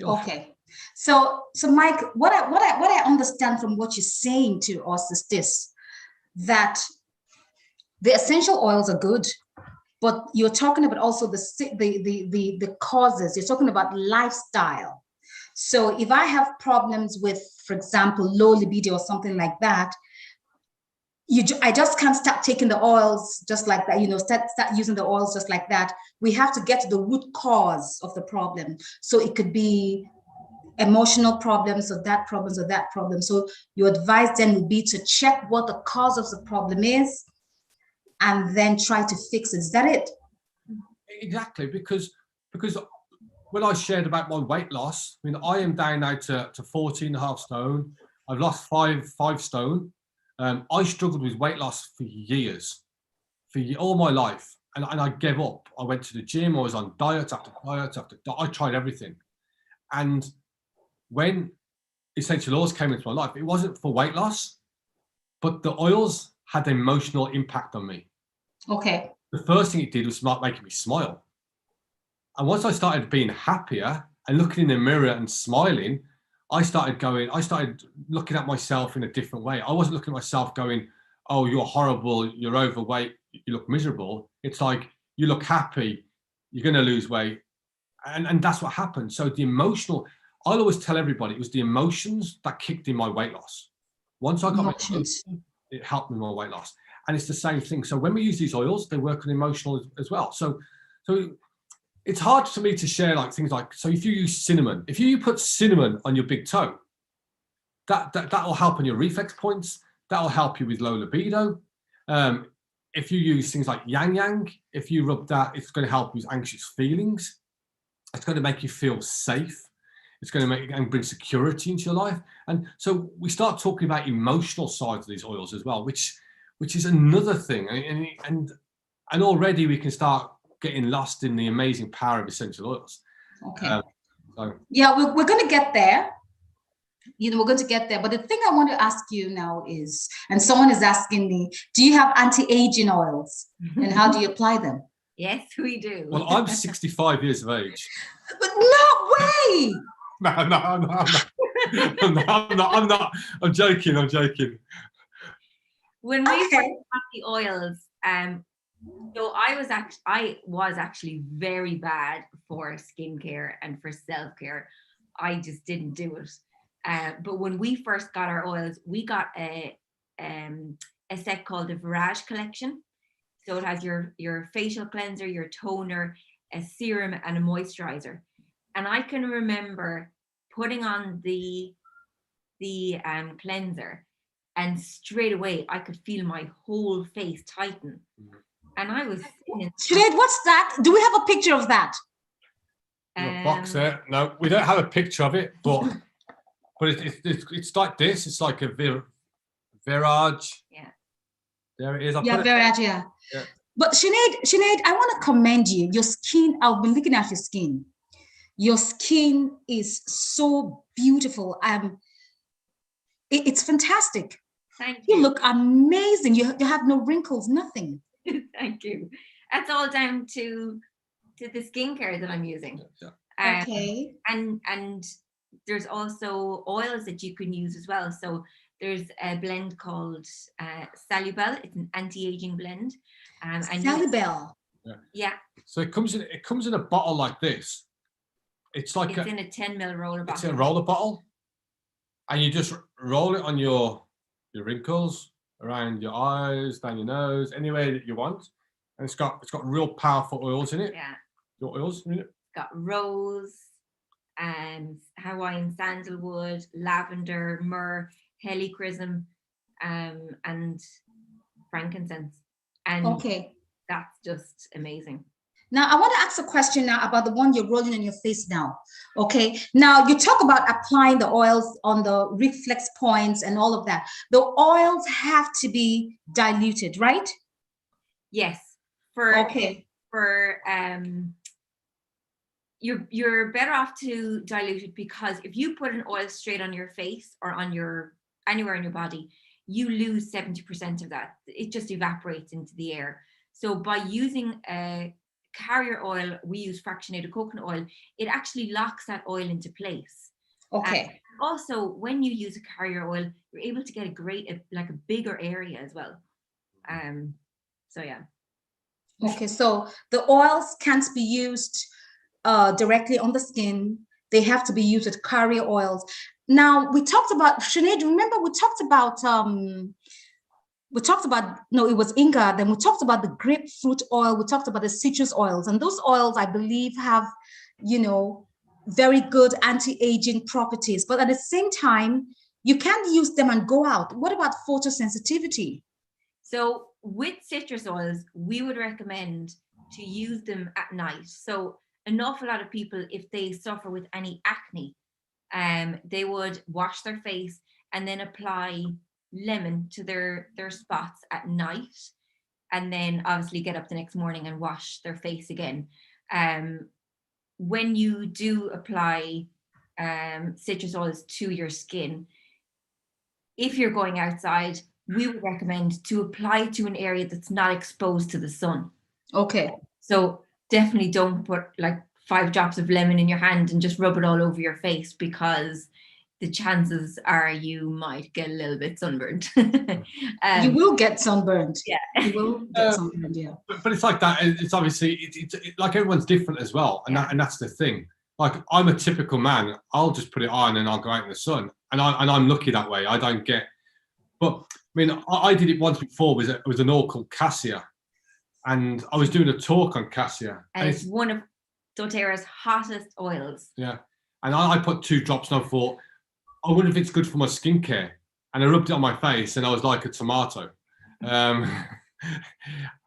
Okay. So Mike, what I understand from what you're saying to us is this, that the essential oils are good, but you're talking about also the causes. You're talking about lifestyle. So if I have problems with, for example, low libido or something like that, I just can't start taking the oils just like that, start using the oils just like that. We have to get to the root cause of the problem. So it could be emotional problems or that problem. So your advice then would be to check what the cause of the problem is and then try to fix it. Is that it? Exactly, because when I shared about my weight loss, I mean, I am down now to 14.5 stone. I've lost 5 stone. I struggled with weight loss for years, all my life, and I gave up. I went to the gym. I was on diet after diet after diet. I tried everything, and when essential oils came into my life, it wasn't for weight loss, but the oils had an emotional impact on me. Okay. The first thing it did was start making me smile. And once I started being happier and looking in the mirror and smiling, I started looking at myself in a different way. I wasn't looking at myself going, oh, you're horrible, you're overweight, you look miserable. It's like, you look happy, you're going to lose weight. And that's what happened. So the emotional, I'll always tell everybody, it was the emotions that kicked in my weight loss. Once I got my emotions, it helped me with my weight loss. And it's the same thing. So when we use these oils, they work on emotional as well. So it's hard for me to share like things like, so if you use cinnamon, if you put cinnamon on your big toe, that will help on your reflex points. That will help you with low libido. If you use things like yang, if you rub that, it's going to help with anxious feelings. It's going to make you feel safe. It's going to make and bring security into your life. And so we start talking about emotional sides of these oils as well, which is another thing. And already we can start getting lost in the amazing power of essential oils. Okay. Yeah, we're going to get there. We're going to get there. But the thing I want to ask you now is, and someone is asking me, do you have anti-aging oils? And how do you apply them? Yes, we do. Well, I'm 65 years of age. But no way! No, I'm not. I'm joking. When we first got the oils, so I was actually very bad for skincare and for self-care. I just didn't do it. But when we first got our oils, we got a set called the Virage Collection. So it has your facial cleanser, your toner, a serum, and a moisturizer. And I can remember putting on the cleanser, and straight away I could feel my whole face tighten. And I was Sinead, what's that? Do we have a picture of that? A box there. No, we don't have a picture of it, but it's like this. It's like a virage. Yeah. There it is. Yeah, virage. Yeah. But Sinead, I want to commend you. Your skin. I've been looking at your skin. Your skin is so beautiful. It's fantastic. Thank you. You look amazing. You have no wrinkles, nothing. Thank you. That's all down to the skincare that I'm using. Okay. And there's also oils that you can use as well. So there's a blend called Salubel. It's an anti-aging blend. Salubel. Yeah. So it comes in a bottle like this. It's like in a 10 ml roller bottle. It's a roller bottle, and you just roll it on your wrinkles, around your eyes, down your nose, anywhere that you want. And it's got real powerful oils in it. Yeah. Your oils in it? It's got rose, Hawaiian sandalwood, lavender, myrrh, helichrysum, and frankincense. And okay, that's just amazing. Now, I want to ask a question now about the one you're rolling on your face now. Okay. Now, you talk about applying the oils on the reflex points and all of that. The oils have to be diluted, right? Yes. You're better off to dilute it, because if you put an oil straight on your face or on anywhere in your body, you lose 70% of that. It just evaporates into the air. So by using a carrier oil, we use fractionated coconut oil, it actually locks that oil into place. Okay. Also, when you use a carrier oil, you're able to get a bigger area as well. So yeah. Okay, so the oils can't be used directly on the skin. They have to be used with carrier oils. Now, we talked about, Sinead, remember we talked about no, it was Inga, then we talked about the grapefruit oil, we talked about the citrus oils, and those oils, I believe, have, very good anti-aging properties, but at the same time, you can't use them and go out. What about photosensitivity? So with citrus oils, we would recommend to use them at night. So an awful lot of people, if they suffer with any acne, they would wash their face and then apply lemon to their spots at night, and then obviously get up the next morning and wash their face again. When you do apply citrus oils to your skin, if you're going outside, we would recommend to apply to an area that's not exposed to the sun. Okay. So definitely don't put like 5 drops of lemon in your hand and just rub it all over your face, because the chances are you might get a little bit sunburned. You will get sunburned. Yeah. You will get sunburned, yeah. But it's like that. It's obviously, it's like everyone's different as well. And that's the thing. Like, I'm a typical man. I'll just put it on and I'll go out in the sun. And I'm lucky that way. I don't get, but I mean, I did it once before. It was an oil called cassia. And I was doing a talk on cassia. And it's one of doTERRA's hottest oils. Yeah. And I put 2 drops and I thought, I wonder if it's good for my skincare. And I rubbed it on my face and I was like a tomato. And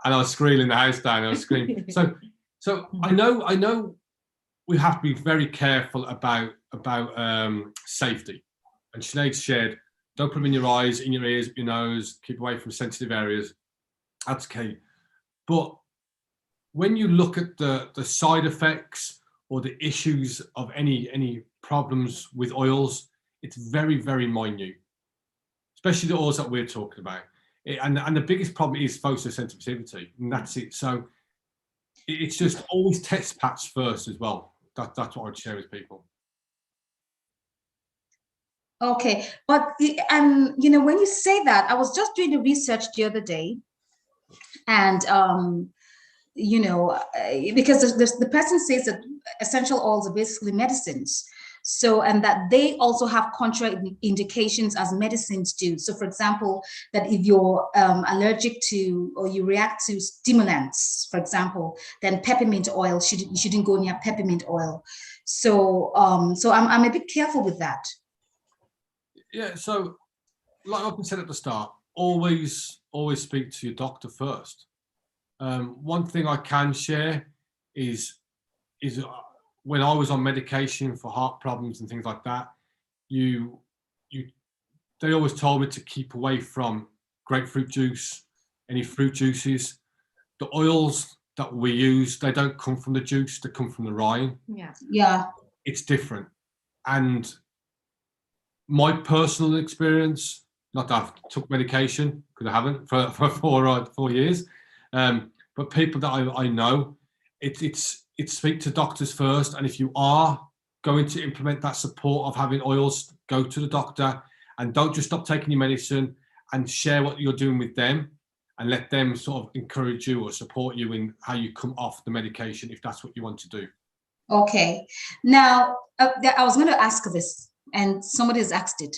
I was squealing the house down. I was screaming. So I know we have to be very careful about safety. And Sinead shared, don't put them in your eyes, in your ears, your nose, keep away from sensitive areas. That's key. But when you look at the side effects or the issues of any problems with oils, it's very, very minute, especially the oils that we're talking about. And the biggest problem is photosensitivity, and that's it. So it's just always test patch first as well. That's what I'd share with people. Okay, but when you say that, I was just doing the research the other day, and because the person says that essential oils are basically medicines. So, and that they also have contraindications as medicines do. So, for example, that if you're allergic to or you react to stimulants, for example, then peppermint oil, you shouldn't go near peppermint oil. So, I'm a bit careful with that. Yeah. So, like I said at the start, always speak to your doctor first. One thing I can share is when I was on medication for heart problems and things like that, they always told me to keep away from grapefruit juice, any fruit juices. The oils that we use, they don't come from the juice, they come from the rind. Yeah. It's different. And my personal experience, not that I've took medication, because I haven't for 4 years, but people that I know, it's speak to doctors first. And if you are going to implement that support of having oils, go to the doctor, and don't just stop taking your medicine, and share what you're doing with them, and let them sort of encourage you or support you in how you come off the medication, if that's what you want to do. Okay. Now, I was going to ask this, and somebody has asked it.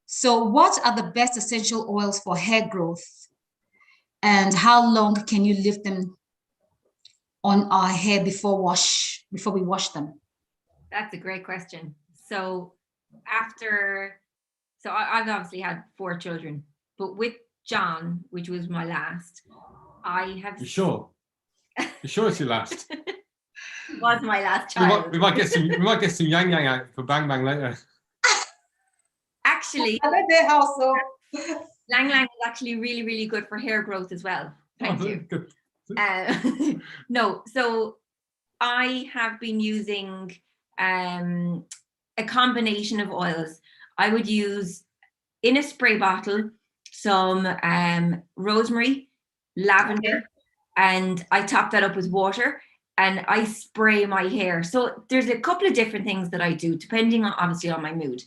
So what are the best essential oils for hair growth? And how long can you leave them on our hair before we wash them? That's a great question. So I've obviously had 4 children, but with John, which was my last, I have. You sure? You sure it's your last? Was my last child. We might get some yang yang out for bang bang later. Actually, I bet their house, so. Lang Lang is actually really, really good for hair growth as well. Thank you. Good. No, so I have been using a combination of oils. I would use in a spray bottle some rosemary, lavender, and I top that up with water and I spray my hair. So there's a couple of different things that I do depending on, obviously, on my mood.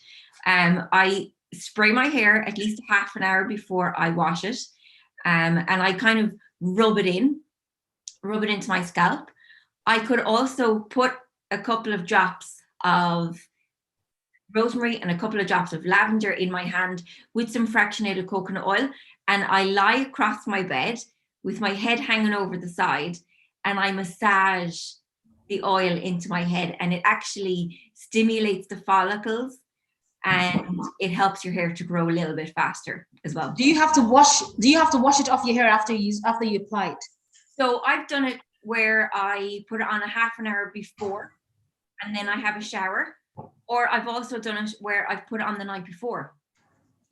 I spray my hair at least half an hour before I wash it, and I kind of rub it into my scalp. I could also put a couple of drops of rosemary and a couple of drops of lavender in my hand with some fractionated coconut oil, and I lie across my bed with my head hanging over the side, and I massage the oil into my head, and it actually stimulates the follicles and it helps your hair to grow a little bit faster as well. Do you have to wash it off your hair after you apply it? So I've done it where I put it on a half an hour before and then I have a shower, or I've also done it where I've put it on the night before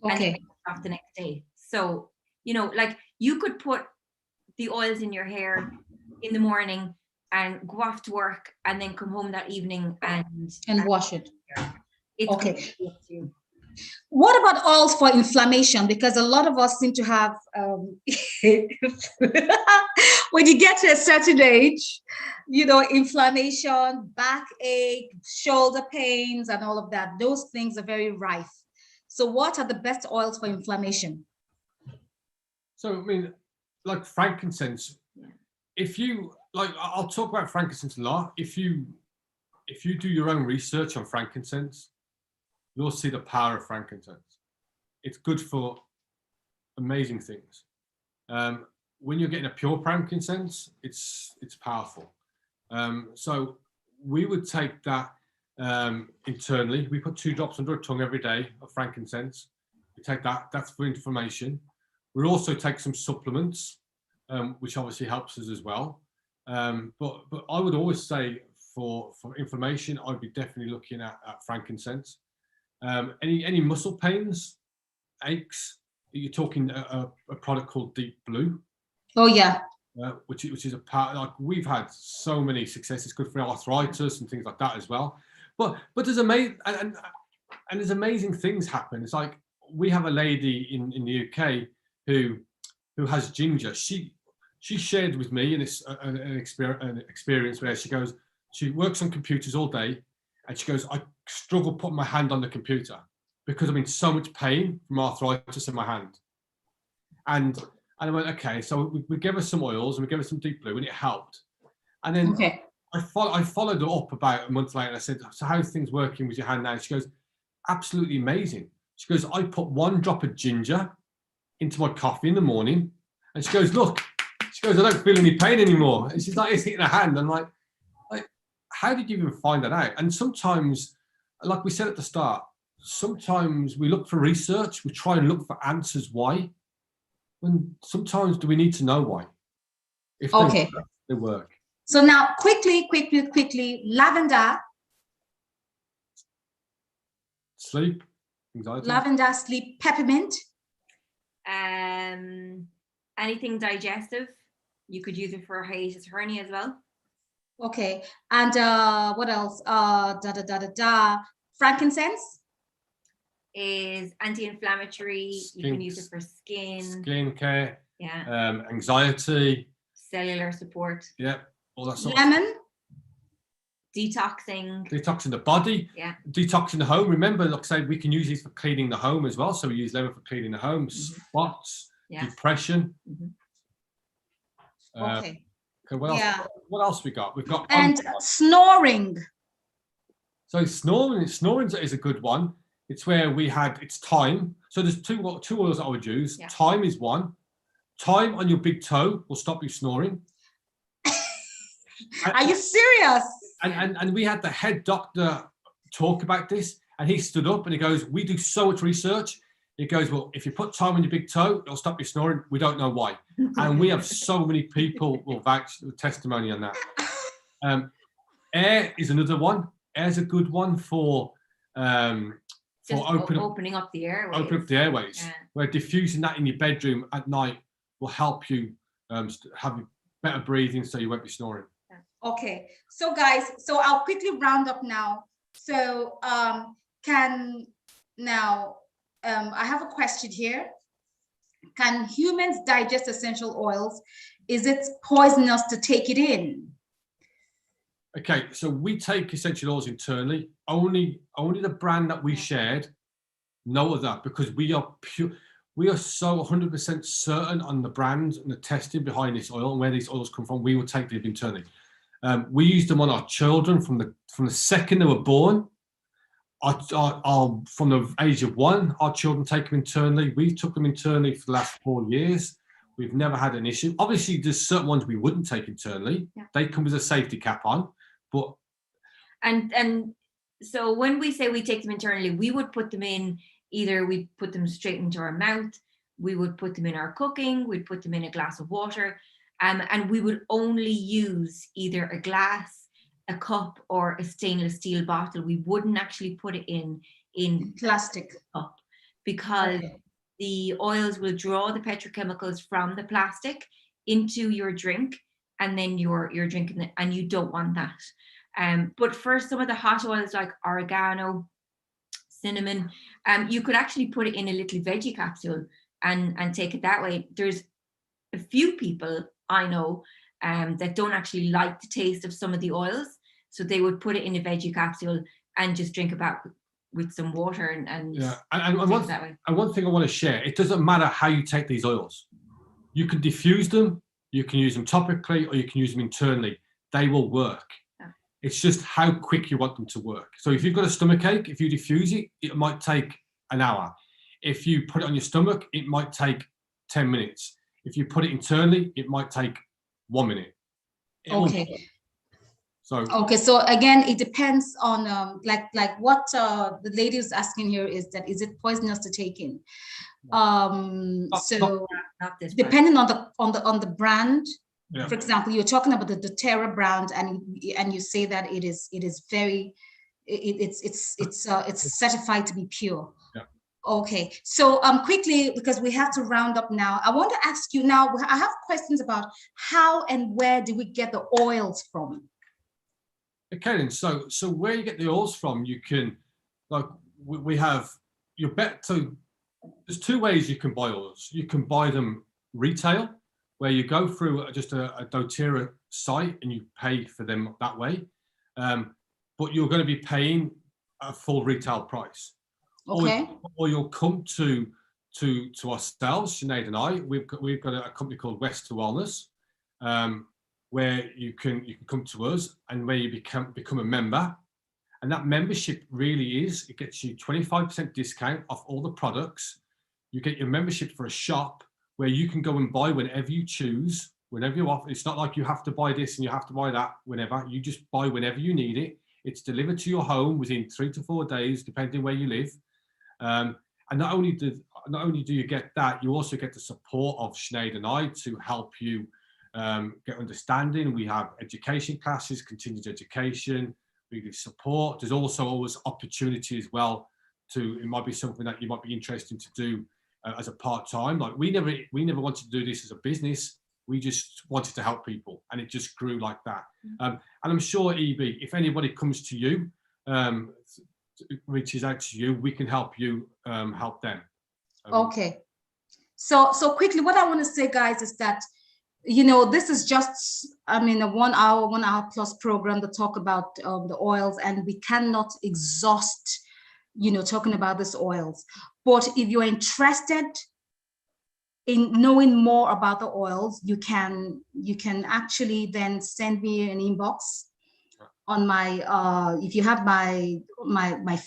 and then off the next day. So, like you could put the oils in your hair in the morning and go off to work and then come home that evening and wash it. It's okay. What about oils for inflammation? Because a lot of us seem to have, when you get to a certain age, inflammation, backache, shoulder pains, and all of that. Those things are very rife. So what are the best oils for inflammation? So, I mean, like frankincense, if you, I'll talk about frankincense a lot. If you do your own research on frankincense, you'll see the power of frankincense. It's good for amazing things. When you're getting a pure frankincense, it's powerful. So we would take that internally. We put 2 drops under our tongue every day of frankincense. We take that. That's for inflammation. We also take some supplements, which obviously helps us as well. But I would always say for inflammation, I'd be definitely looking at frankincense. Any muscle pains, aches, you're talking a product called Deep Blue. Oh yeah. Which is a part, like we've had so many successes. It's good for arthritis and things like that as well. But there's amazing and there's amazing things happen. It's like we have a lady in the UK who has ginger. She shared with me an experience where she works on computers all day, and she goes, I struggle putting my hand on the computer because I'm in so much pain from arthritis in my hand. And I went, okay, so we gave her some oils and we gave her some Deep Blue, and it helped. And then I followed her up about a month later, and I said, so how's things working with your hand now? She goes, absolutely amazing. She goes, I put 1 drop of ginger into my coffee in the morning, and she goes, look, I don't feel any pain anymore. And she's like, it's hitting her hand. I'm like, how did you even find that out? And sometimes, like we said at the start, sometimes we look for research, we try and look for answers why. When sometimes do we need to know why? If they work. So now quickly, lavender, Sleep, anxiety. lavender, sleep, peppermint, Anything digestive, you could use it for hiatus hernia as well. okay, and what else? Frankincense, Is anti-inflammatory. You can use it for skin care, yeah, anxiety, cellular support, yeah, all that sort lemon, of detoxing the body, yeah, detoxing the home. Remember, like I say, we can use these for cleaning the home as well. So we use lemon for cleaning the home, spots, yeah. depression. okay, Okay, what else we got? We've got and snoring. So snoring is a good one. It's where it's time. So there's two oils that I would use. Yeah. Time is one. Time on your big toe will stop you snoring. Are you serious? And we had the head doctor talk about this, and he stood up and he goes, "We do so much research." He goes, "Well, if you put time on your big toe, it'll stop you snoring. We don't know why." And we have so many people will vouch testimony on that. Air is another one. Air's a good one for opening up the airways. Open up the airways. Yeah. Where diffusing that in your bedroom at night will help you have better breathing, so you won't be snoring. Okay, so guys, so I'll quickly round up now. So I have a question here. Can humans digest essential oils? Is it poisonous to take it in? Okay, so we take essential oils internally. Only the brand that we shared, no other, because we are pure. We are so 100% certain on the brand and the testing behind this oil and where these oils come from. We will take them internally. We use them on our children from the second they were born. From the age of 1, our children take them internally. We took them internally for the last 4 years. We've never had an issue. Obviously, there's certain ones we wouldn't take internally. Yeah. They come with a safety cap on, but and so when we say we take them internally, we would put them in. Either we put them straight into our mouth, we would put them in our cooking, we'd put them in a glass of water, and we would only use either a glass, a cup, or a stainless steel bottle. We wouldn't actually put it in plastic cup, because the oils will draw the petrochemicals from the plastic into your drink, and then you're drinking it, and you don't want that. But for some of the hot oils like oregano, cinnamon, you could actually put it in a little veggie capsule and take it that way. There's a few people I know that don't actually like the taste of some of the oils, so they would put it in a veggie capsule and just drink about with some water and yeah. And one thing I want to share: it doesn't matter how you take these oils. You can diffuse them, you can use them topically, or you can use them internally. They will work. It's just how quick you want them to work. So if you've got a stomach ache, if you diffuse it, it might take an hour. If you put it on your stomach, it might take 10 minutes. If you put it internally, it might take 1 minute. So again, it depends on like what the lady is asking here is that, is it poisonous to take in? Not this depending on the brand. Yeah. For example, you're talking about the doTERRA brand, and you say that it's certified to be pure. Yeah. Okay, so quickly, because we have to round up now, I want to ask you now. I have questions about how and where do we get the oils from? Okay, then. So where you get the oils from, you can, like, we have your bet. So there's 2 ways you can buy oils. You can buy them retail, where you go through just a doTERRA site and you pay for them that way, but you're going to be paying a full retail price. Okay. Or you'll come to ourselves, Sinead and I. We've got a company called Wellness, where you can come to us and where you become a member, and that membership really it gets you 25% discount off all the products. You get your membership for a shop where you can go and buy whenever you choose, whenever you want. It's not like you have to buy this and you have to buy that whenever. You just buy whenever you need it. It's delivered to your home within 3 to 4 days, depending where you live. And not only do you get that, you also get the support of Sinead and I to help you get understanding. We have education classes, continued education, we give support. There's also always opportunity as well to, it might be something that you might be interested to do as a part-time. Like we never wanted to do this as a business. We just wanted to help people, and it just grew like that. And I'm sure, EB, if anybody comes to you, reaches out to you, we can help you help them. Okay. So quickly, what I want to say, guys, is that, you know, this is just, I mean, a 1 hour plus program to talk about the oils, and we cannot exhaust, you know, talking about these oils. But if you're interested in knowing more about the oils, you can actually then send me an inbox on my if you have my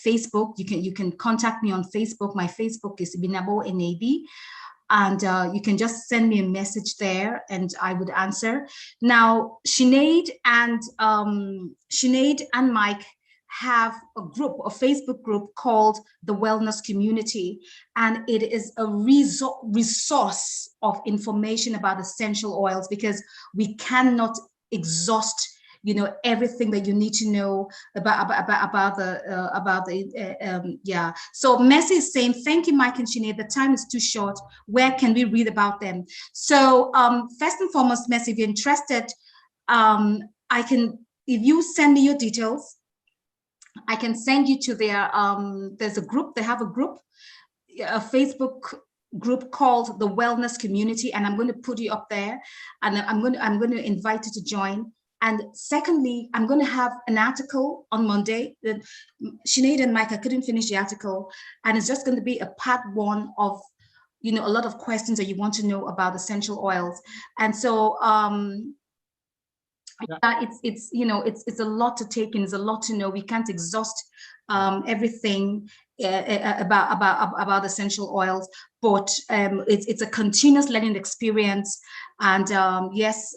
Facebook, you can contact me on Facebook. My Facebook is Binabo Enabi, and you can just send me a message there and I would answer. Now, Sinead and Mike have a Facebook group called the Wellness Community, and it is a resource of information about essential oils, because we cannot exhaust, you know, everything that you need to know about the yeah. So Messi is saying, thank you, Mike and Sinead. The time is too short. Where can we read about them? So first and foremost, Messi, if you're interested, I can, if you send me your details, I can send you to their there's a group, they have a group, a Facebook group called the Wellness Community, and I'm going to put you up there, and I'm going to invite you to join. And secondly, I'm going to have an article on Monday. Sinead and Mike, I couldn't finish the article, and it's just going to be a part 1 of, you know, a lot of questions that you want to know about essential oils. And so it's you know, it's a lot to take in, it's a lot to know. We can't exhaust everything about essential oils, but it's a continuous learning experience. And yes,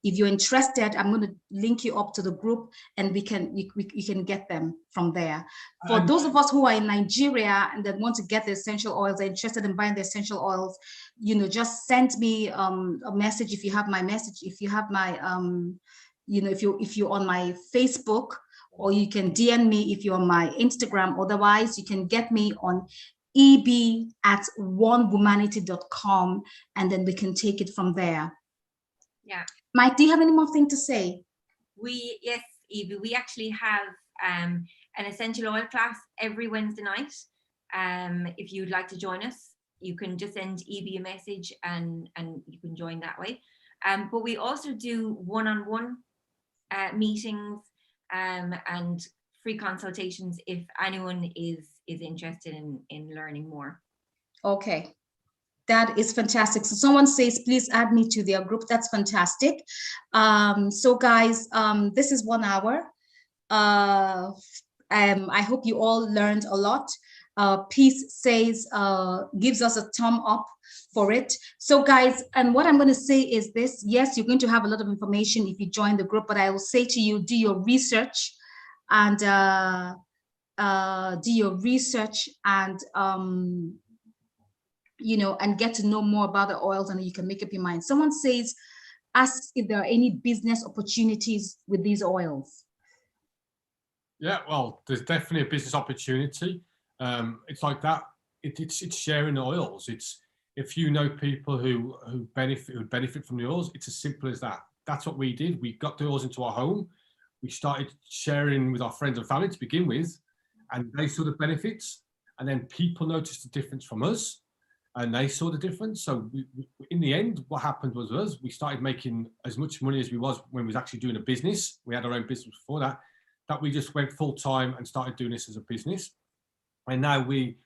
if you're interested, I'm going to link you up to the group, and you can get them from there. For those of us who are in Nigeria and that want to get the essential oils, are interested in buying the essential oils, you know, just send me a message. If you have my message, if you have my you know, if you're on my Facebook, or you can DM me if you're on my Instagram. Otherwise, you can get me on eb@onewomanity.com, and then we can take it from there. Yeah. Mike, do you have any more thing to say? Yes, Evie, we actually have an essential oil class every Wednesday night. If you'd like to join us, you can just send Evie a message and you can join that way. But we also do one-on-one meetings and free consultations if anyone is interested in learning more. Okay, that is fantastic. So someone says, please add me to their group. That's fantastic. So guys, this is 1 hour. I hope you all learned a lot. Peace says, gives us a thumb up for it. So guys, and what I'm going to say is this: yes, you're going to have a lot of information if you join the group, but I will say to you, do your research, and you know, and get to know more about the oils, and you can make up your mind. Someone says, ask if there are any business opportunities with these oils. Yeah, well, there's definitely a business opportunity. It's like that. It's sharing oils. It's, if you know people who benefit from the oils, it's as simple as that. That's what we did. We got the oils into our home. We started sharing with our friends and family to begin with, and they saw the benefits. And then people noticed the difference from us, and they saw the difference. So we, in the end, what happened was we started making as much money as we was when we was actually doing a business. We had our own business before that we just went full time and started doing this as a business. And now we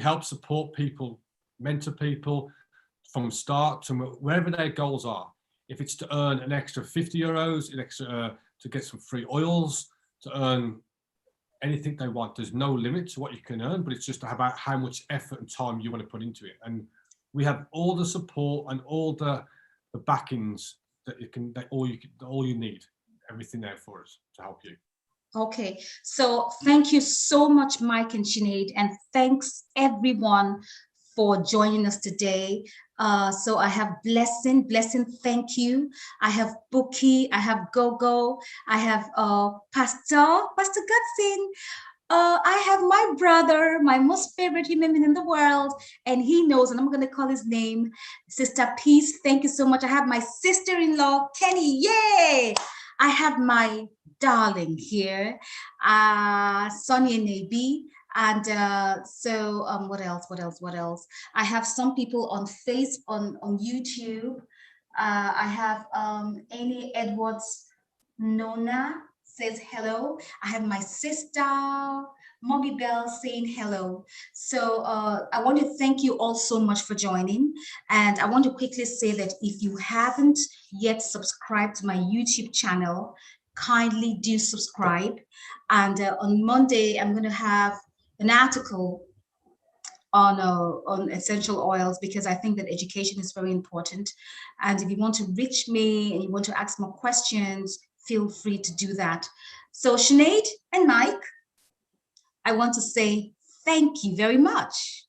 help support people, mentor people from start to wherever their goals are. If it's to earn an extra 50 euros, an extra to get some free oils, to earn anything they want. There's no limit to what you can earn, but it's just about how much effort and time you want to put into it. And we have all the support and all the backings that all you need, everything there for us to help you. Okay, so thank you so much, Mike and Sinead, and thanks everyone for joining us today. So I have Blessing, thank you. I have Bookie, I have Gogo, I have Pastor Gutsin. I have my brother, my most favorite human being in the world, and he knows, and I'm going to call his name, Sister Peace. Thank you so much. I have my sister-in-law, Kenny. Yay! I have my darling here, Sonia Nabi. And what else? I have some people on on YouTube. I have Annie Edwards Nona says hello. I have my sister, Mommy Bell, saying hello. So I want to thank you all so much for joining. And I want to quickly say that if you haven't yet subscribed to my YouTube channel, kindly do subscribe. And on Monday, I'm going to have an article on essential oils, because I think that education is very important. And if you want to reach me and you want to ask more questions, feel free to do that. So Sinead and Mike, I want to say thank you very much.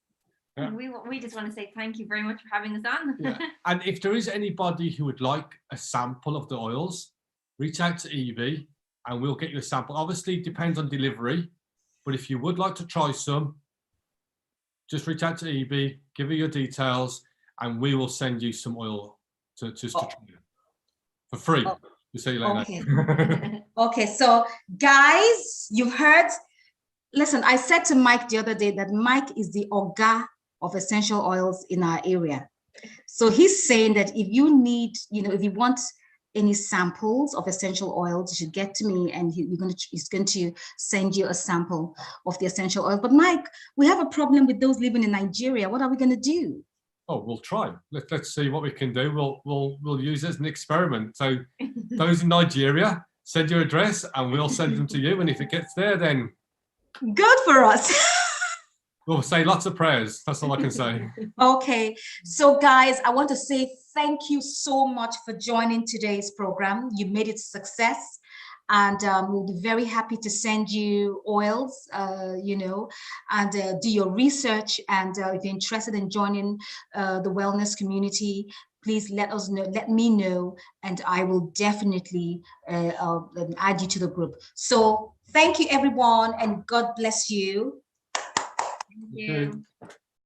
Yeah. We just want to say thank you very much for having us on. Yeah. And if there is anybody who would like a sample of the oils, reach out to Evie and we'll get you a sample. Obviously, it depends on delivery, but if you would like to try some, just reach out to Evie, give her your details, and we will send you some oil to try for free. We'll see you later. Okay. Okay, so guys, you've heard. Listen, I said to Mike the other day that Mike is the Oga of essential oils in our area. So he's saying that if you need, if you want any samples of essential oils, you should get to me, and he's going to send you a sample of the essential oil. But Mike, we have a problem with those living in Nigeria. What are we going to do? Oh, we'll try. Let's see what we can do. We'll use it as an experiment. So those in Nigeria, send your address and we'll send them to you. And if it gets there, then good for us. We'll say lots of prayers. That's all I can say. Okay. So guys, I want to say thank you so much for joining today's program. You made it a success. And we'll be very happy to send you oils, and do your research. And if you're interested in joining the wellness community, please let us know, let me know, and I will definitely add you to the group. So thank you, everyone, and God bless you. Thank you.